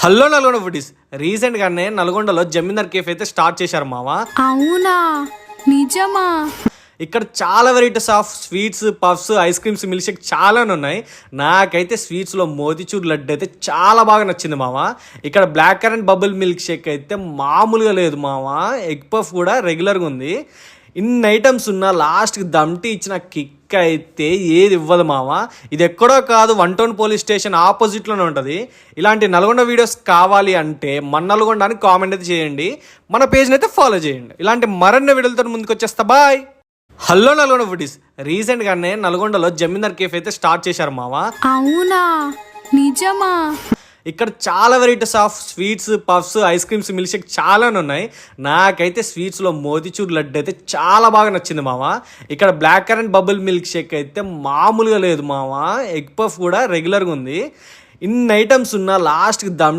Hello Nalgonda foodies. రీసెంట్గానే నల్గొండలో జమీందార్ cafe అయితే స్టార్ట్ చేశారు మామ. అవునా, నిజమా? ఇక్కడ చాలా varieties of sweets, puffs, ice creams, milk shake చాలానే ఉన్నాయి. నాకైతే స్వీట్స్లో మోతిచూర్ లడ్డు అయితే చాలా బాగా నచ్చింది మామ. ఇక్కడ black currant bubble milk shake అయితే మామూలుగా లేదు మామ. ఎగ్ పఫ్ కూడా రెగ్యులర్గా ఉంది. ఇన్ని ఐటమ్స్ ఉన్న లాస్ట్కి దమ్టి ఇచ్చిన కిక్ అయితే ఏది ఇవ్వదు మామ. ఇది ఎక్కడో కాదు, 1 టౌన్ పోలీస్ స్టేషన్ ఆపోజిట్లోనే ఉంటుంది. ఇలాంటి నల్గొండ వీడియోస్ కావాలి అంటే మన నల్గొండ అని కామెంట్ అయితే చేయండి, మన పేజ్ని అయితే ఫాలో చేయండి. ఇలాంటి మరిన్ని వీడియోలతో ముందుకు వచ్చేస్తా. బాయ్. Hello Nalgonda foodies. రీసెంట్గానే నల్గొండలో జమీందార్ కేఫ్ అయితే స్టార్ట్ చేశారు మామ. అవునా, నిజమా? ఇక్కడ చాలా varieties of sweets, puffs, ice creams, milk shake చాలానే ఉన్నాయి. నాకైతే స్వీట్స్లో మోతిచూర్ లడ్డు అయితే చాలా బాగా నచ్చింది మామ. ఇక్కడ black currant bubble milk shake అయితే మామూలుగా లేదు మామ. ఎగ్ పఫ్ కూడా రెగ్యులర్గా ఉంది. ఇన్ని ఐటమ్స్ ఉన్న లాస్ట్కి దమ్